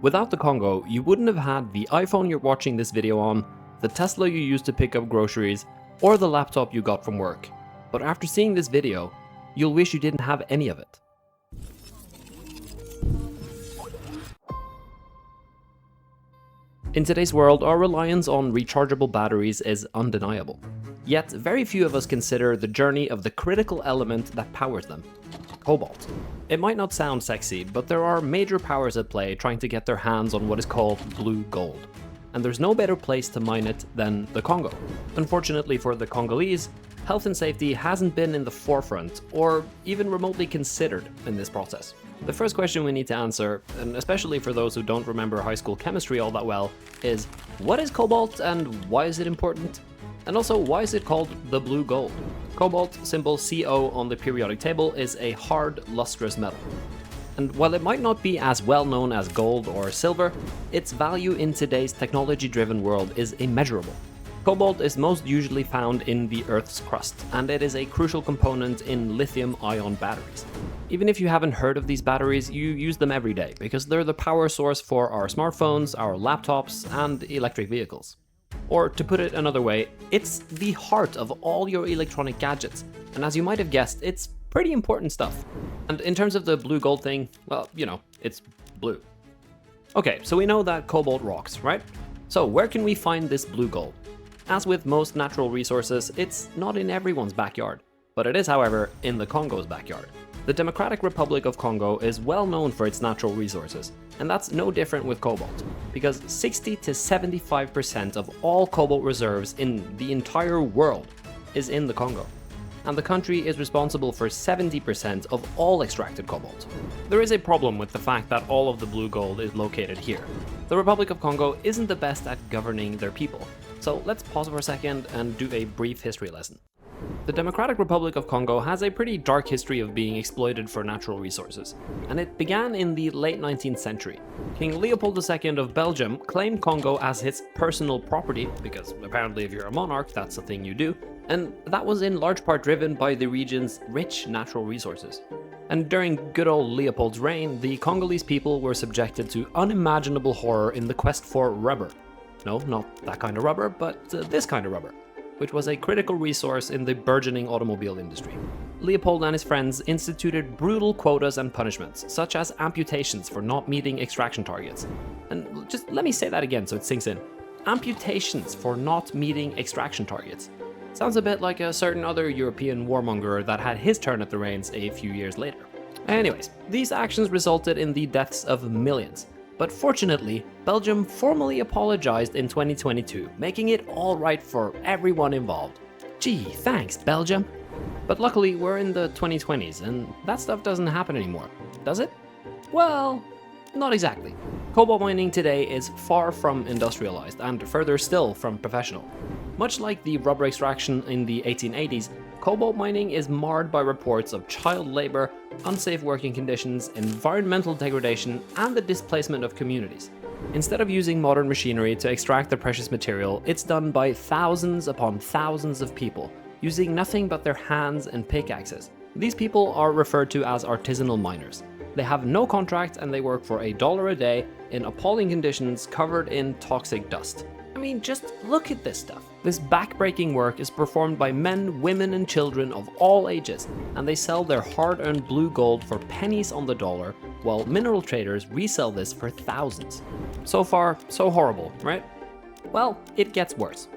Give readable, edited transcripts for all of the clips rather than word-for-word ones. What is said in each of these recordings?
Without the Congo, you wouldn't have had the iPhone you're watching this video on, the Tesla you used to pick up groceries, or the laptop you got from work. But after seeing this video, you'll wish you didn't have any of it. In today's world, our reliance on rechargeable batteries is undeniable. Yet, very few of us consider the journey of the critical element that powers them: cobalt. It might not sound sexy, but there are major powers at play trying to get their hands on what is called blue gold. And there's no better place to mine it than the Congo. Unfortunately for the Congolese, health and safety hasn't been in the forefront, or even remotely considered in this process. The first question we need to answer, and especially for those who don't remember high school chemistry all that well, is what is cobalt and why is it important? And also, why is it called the blue gold? Cobalt, symbol Co on the periodic table, is a hard, lustrous metal. And while it might not be as well known as gold or silver, its value in today's technology-driven world is immeasurable. Cobalt is most usually found in the Earth's crust, and it is a crucial component in lithium-ion batteries. Even if you haven't heard of these batteries, you use them every day because they're the power source for our smartphones, our laptops, and electric vehicles. Or to put it another way, it's the heart of all your electronic gadgets, and as you might have guessed, it's pretty important stuff. And in terms of the blue gold thing, well, you know, it's blue. Okay, so we know that cobalt rocks, right? So where can we find this blue gold? As with most natural resources, it's not in everyone's backyard, but it is, however, in the Congo's backyard. The Democratic Republic of Congo is well known for its natural resources, and that's no different with cobalt, because 60 to 75% of all cobalt reserves in the entire world is in the Congo. And the country is responsible for 70% of all extracted cobalt. There is a problem with the fact that all of the blue gold is located here. The Republic of Congo isn't the best at governing their people, so let's pause for a second and do a brief history lesson. The Democratic Republic of Congo has a pretty dark history of being exploited for natural resources, and it began in the late 19th century. King Leopold II of Belgium claimed Congo as his personal property, because apparently if you're a monarch, that's the thing you do, and that was in large part driven by the region's rich natural resources. And during good old Leopold's reign, the Congolese people were subjected to unimaginable horror in the quest for rubber. No, not that kind of rubber, but this kind of rubber, which was a critical resource in the burgeoning automobile industry. Leopold and his friends instituted brutal quotas and punishments, such as amputations for not meeting extraction targets. And just let me say that again so it sinks in. Amputations for not meeting extraction targets. Sounds a bit like a certain other European warmonger that had his turn at the reins a few years later. Anyways, these actions resulted in the deaths of millions. But fortunately, Belgium formally apologized in 2022, making it all right for everyone involved. Gee, thanks, Belgium. But luckily, we're in the 2020s, and that stuff doesn't happen anymore, does it? Well, not exactly. Cobalt mining today is far from industrialized, and further still from professional. Much like the rubber extraction in the 1880s, cobalt mining is marred by reports of child labor, unsafe working conditions, environmental degradation, and the displacement of communities. Instead of using modern machinery to extract the precious material, it's done by thousands upon thousands of people, using nothing but their hands and pickaxes. These people are referred to as artisanal miners. They have no contract and they work for $1 a day in appalling conditions covered in toxic dust. I mean, just look at this stuff. This backbreaking work is performed by men, women, and children of all ages, and they sell their hard-earned blue gold for pennies on the dollar, while mineral traders resell this for thousands. So far, so horrible, right? Well, it gets worse.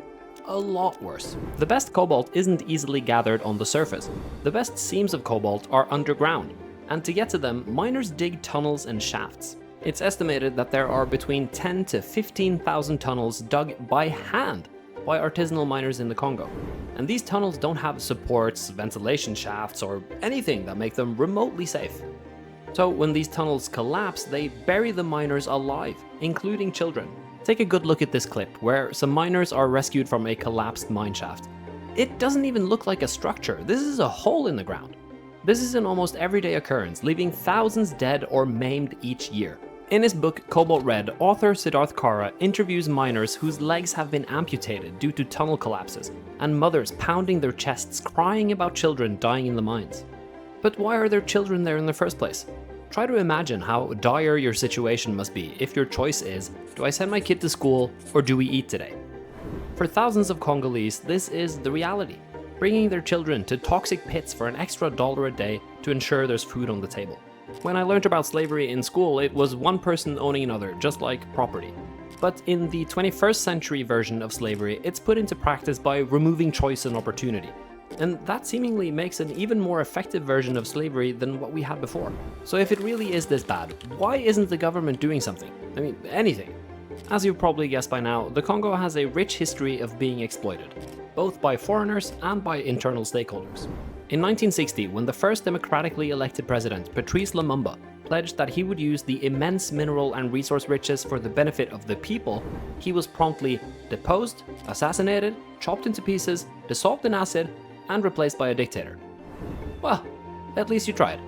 A lot worse. The best cobalt isn't easily gathered on the surface. The best seams of cobalt are underground, and to get to them, miners dig tunnels and shafts. It's estimated that there are between 10 to 15,000 tunnels dug by hand by artisanal miners in the Congo. And these tunnels don't have supports, ventilation shafts, or anything that make them remotely safe. So when these tunnels collapse, they bury the miners alive, including children. Take a good look at this clip, where some miners are rescued from a collapsed mine shaft. It doesn't even look like a structure, this is a hole in the ground. This is an almost everyday occurrence, leaving thousands dead or maimed each year. In his book Cobalt Red, author Siddharth Kara interviews miners whose legs have been amputated due to tunnel collapses, and mothers pounding their chests crying about children dying in the mines. But why are there children there in the first place? Try to imagine how dire your situation must be if your choice is, do I send my kid to school or do we eat today? For thousands of Congolese, this is the reality, bringing their children to toxic pits for an extra $1 a day to ensure there's food on the table. When I learned about slavery in school, it was one person owning another, just like property. But in the 21st century version of slavery, it's put into practice by removing choice and opportunity. And that seemingly makes an even more effective version of slavery than what we had before. So if it really is this bad, why isn't the government doing something? I mean, anything. As you've probably guessed by now, the Congo has a rich history of being exploited, both by foreigners and by internal stakeholders. In 1960, when the first democratically elected president, Patrice Lumumba, pledged that he would use the immense mineral and resource riches for the benefit of the people, he was promptly deposed, assassinated, chopped into pieces, dissolved in acid, and replaced by a dictator. Well, at least you tried.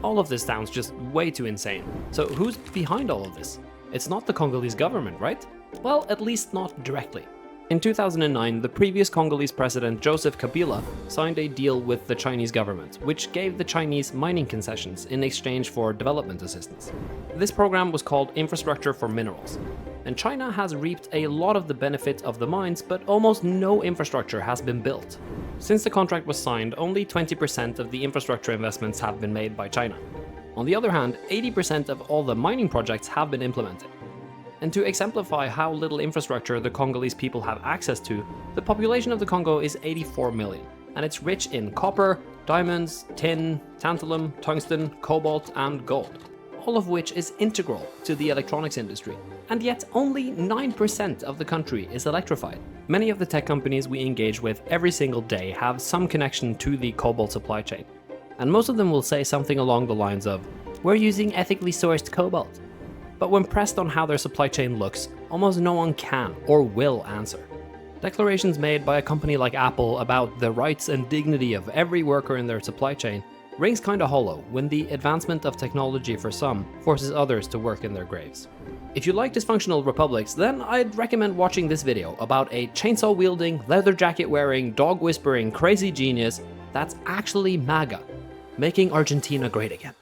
All of this sounds just way too insane. So who's behind all of this? It's not the Congolese government, right? Well, at least not directly. In 2009, the previous Congolese president Joseph Kabila signed a deal with the Chinese government, which gave the Chinese mining concessions in exchange for development assistance. This program was called Infrastructure for Minerals, and China has reaped a lot of the benefit of the mines, but almost no infrastructure has been built. Since the contract was signed, only 20% of the infrastructure investments have been made by China. On the other hand, 80% of all the mining projects have been implemented. And to exemplify how little infrastructure the Congolese people have access to, the population of the Congo is 84 million, and it's rich in copper, diamonds, tin, tantalum, tungsten, cobalt, and gold, all of which is integral to the electronics industry. And yet only 9% of the country is electrified. Many of the tech companies we engage with every single day have some connection to the cobalt supply chain, and most of them will say something along the lines of, "We're using ethically sourced cobalt." But when pressed on how their supply chain looks, almost no one can or will answer. Declarations made by a company like Apple about the rights and dignity of every worker in their supply chain rings kinda hollow when the advancement of technology for some forces others to work in their graves. If you like dysfunctional republics, then I'd recommend watching this video about a chainsaw-wielding, leather jacket-wearing, dog-whispering, crazy genius that's actually MAGA, making Argentina great again.